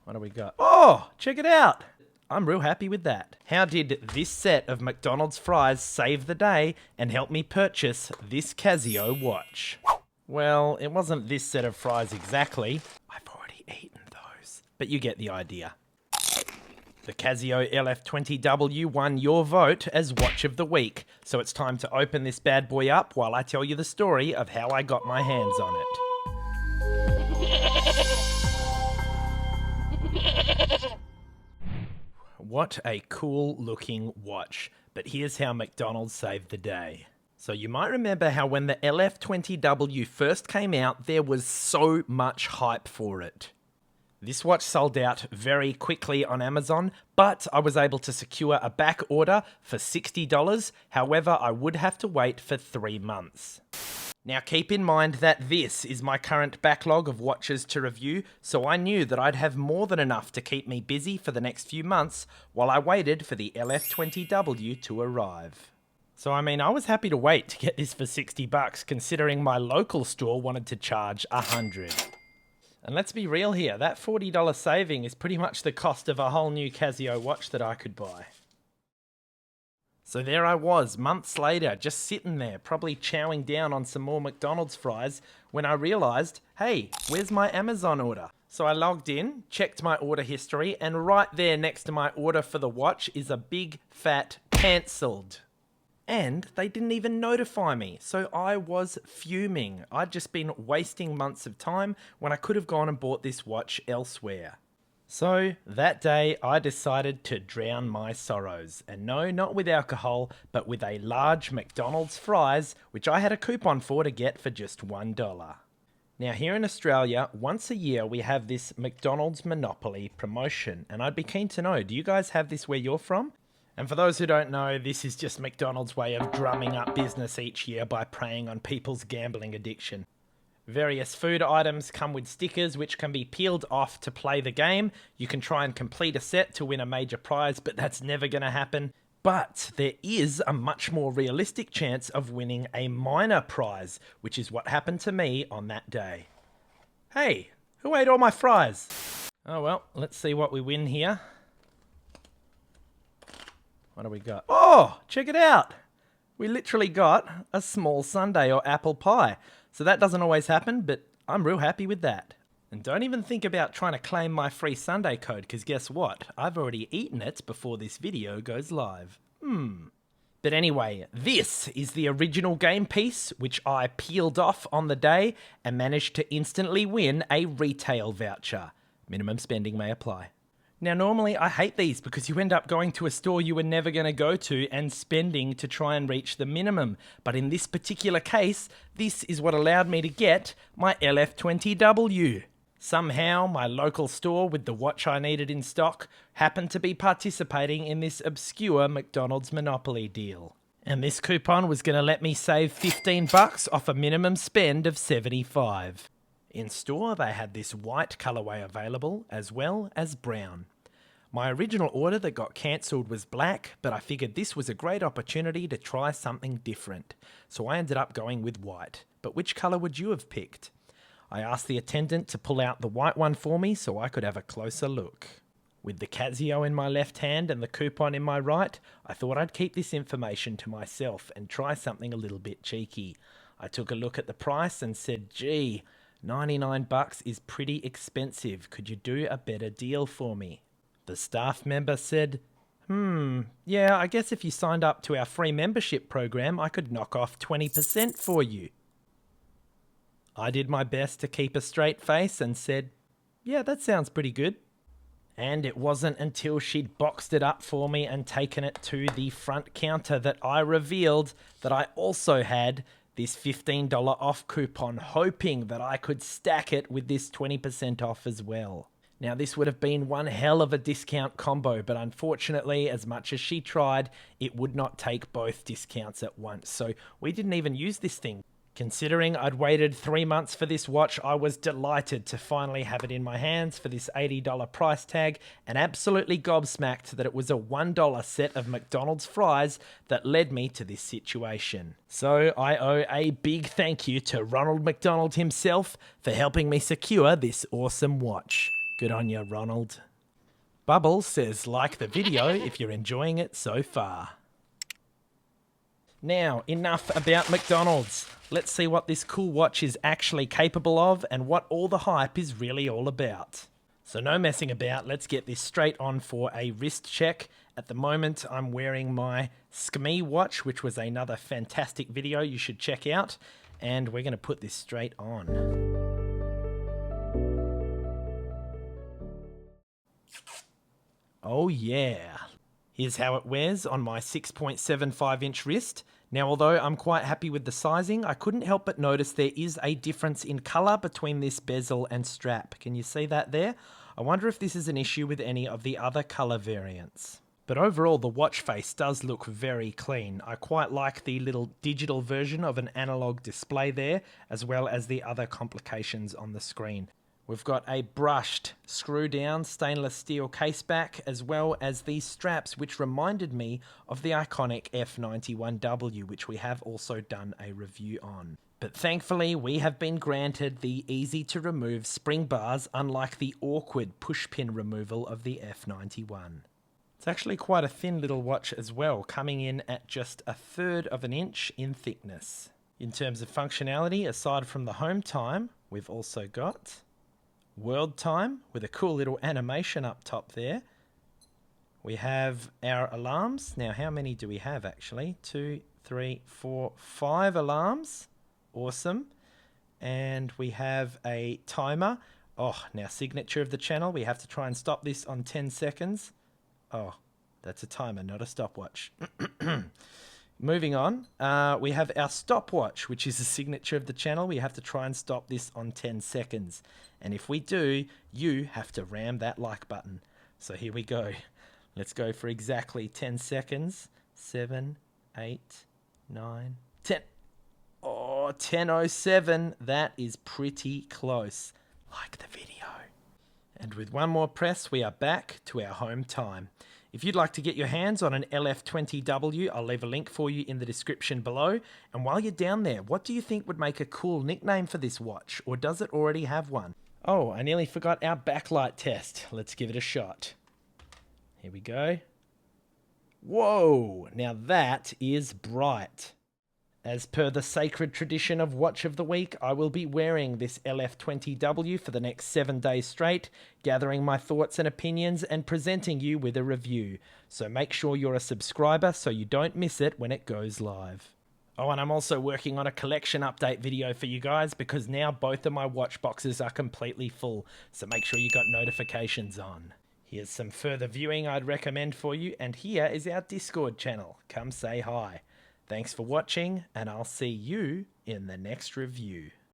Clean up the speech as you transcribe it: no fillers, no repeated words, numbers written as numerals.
What do we got? Oh, check it out. I'm real happy with that. How did this set of McDonald's fries save the day and help me purchase this Casio watch? Well, it wasn't this set of fries exactly. I've already eaten those. But you get the idea. The Casio LF-20W won your vote as Watch of the Week, so it's time to open this bad boy up while I tell you the story of how I got my hands on it. What a cool looking watch, but here's how McDonald's saved the day. So you might remember how when the LF-20W first came out, there was so much hype for it. This watch sold out very quickly on Amazon, but I was able to secure a back order for $60. However, I would have to wait for 3 months. Now keep in mind that this is my current backlog of watches to review, so I knew that I'd have more than enough to keep me busy for the next few months while I waited for the LF-20W to arrive. So I mean, I was happy to wait to get this for $60 considering my local store wanted to charge $100. And let's be real here, that $40 saving is pretty much the cost of a whole new Casio watch that I could buy. So there I was, months later, just sitting there, probably chowing down on some more McDonald's fries, when I realised, hey, where's my Amazon order? So I logged in, checked my order history, and right there next to my order for the watch is a big fat cancelled. And they didn't even notify me, so I was fuming. I'd just been wasting months of time when I could have gone and bought this watch elsewhere. So that day I decided to drown my sorrows, and no, not with alcohol, but with a large McDonald's fries, which I had a coupon for to get for just $1. Now here in Australia, once a year we have this McDonald's Monopoly promotion, and I'd be keen to know, do you guys have this where you're from? And for those who don't know, this is just McDonald's way of drumming up business each year by preying on people's gambling addiction. Various food items come with stickers which can be peeled off to play the game. You can try and complete a set to win a major prize, but that's never going to happen. But there is a much more realistic chance of winning a minor prize, which is what happened to me on that day. Hey, who ate all my fries? Oh well, let's see what we win here. What do we got? Oh, check it out. We literally got a small sundae or apple pie. So that doesn't always happen, but I'm real happy with that. And don't even think about trying to claim my free Sunday code, because guess what? I've already eaten it before this video goes live. But anyway, this is the original game piece, which I peeled off on the day and managed to instantly win a retail voucher. Minimum spending may apply. Now normally I hate these because you end up going to a store you were never going to go to and spending to try and reach the minimum. But in this particular case, this is what allowed me to get my LF-20W. Somehow my local store with the watch I needed in stock happened to be participating in this obscure McDonald's Monopoly deal. And this coupon was going to let me save $15 off a minimum spend of $75. In store they had this white colourway available as well as brown. My original order that got cancelled was black, but I figured this was a great opportunity to try something different. So I ended up going with white. But which colour would you have picked? I asked the attendant to pull out the white one for me so I could have a closer look. With the Casio in my left hand and the coupon in my right, I thought I'd keep this information to myself and try something a little bit cheeky. I took a look at the price and said, gee, $99 is pretty expensive. Could you do a better deal for me? The staff member said, yeah, I guess if you signed up to our free membership program, I could knock off 20% for you. I did my best to keep a straight face and said, yeah, that sounds pretty good. And it wasn't until she'd boxed it up for me and taken it to the front counter that I revealed that I also had this $15 off coupon, hoping that I could stack it with this 20% off as well. Now this would have been one hell of a discount combo, but unfortunately, as much as she tried, it would not take both discounts at once. So we didn't even use this thing. Considering I'd waited 3 months for this watch, I was delighted to finally have it in my hands for this $80 price tag, and absolutely gobsmacked that it was a $1 set of McDonald's fries that led me to this situation. So I owe a big thank you to Ronald McDonald himself for helping me secure this awesome watch. Good on you, Ronald. Bubbles says like the video if you're enjoying it so far. Now, enough about McDonald's. Let's see what this cool watch is actually capable of and what all the hype is really all about. So no messing about, let's get this straight on for a wrist check. At the moment, I'm wearing my SKME watch, which was another fantastic video you should check out. And we're going to put this straight on. Oh yeah. Here's how it wears on my 6.75-inch wrist. Now, although I'm quite happy with the sizing, I couldn't help but notice there is a difference in colour between this bezel and strap. Can you see that there? I wonder if this is an issue with any of the other colour variants. But overall, the watch face does look very clean. I quite like the little digital version of an analog display there, as well as the other complications on the screen. We've got a brushed screw-down stainless steel caseback, as well as these straps, which reminded me of the iconic F-91W, which we have also done a review on. But thankfully, we have been granted the easy-to-remove spring bars, unlike the awkward pushpin removal of the F-91. It's actually quite a thin little watch as well, coming in at just 1/3 of an inch in thickness. In terms of functionality, aside from the home time, we've also got world time with a cool little animation up top there. We have our alarms. Now, how many do we have actually? 2, 3, 4, 5 alarms. Awesome. And we have a timer. Oh, now signature of the channel. We have to try and stop this on 10 seconds. Oh, that's a timer, not a stopwatch. Moving on, we have our stopwatch, which is a signature of the channel. We have to try and stop this on 10 seconds. And if we do, you have to ram that like button. So here we go. Let's go for exactly 10 seconds. 7, 8, 9, 10. Oh, 10:07. That is pretty close. Like the video. And with one more press, we are back to our home time. If you'd like to get your hands on an LF-20W, I'll leave a link for you in the description below. And while you're down there, what do you think would make a cool nickname for this watch? Or does it already have one? Oh, I nearly forgot our backlight test. Let's give it a shot. Here we go. Whoa, now that is bright. As per the sacred tradition of Watch of the Week, I will be wearing this LF-20W for the next 7 days straight, gathering my thoughts and opinions and presenting you with a review. So make sure you're a subscriber so you don't miss it when it goes live. Oh, and I'm also working on a collection update video for you guys because now both of my watch boxes are completely full. So make sure you got notifications on. Here's some further viewing I'd recommend for you, and here is our Discord channel. Come say hi. Thanks for watching, and I'll see you in the next review.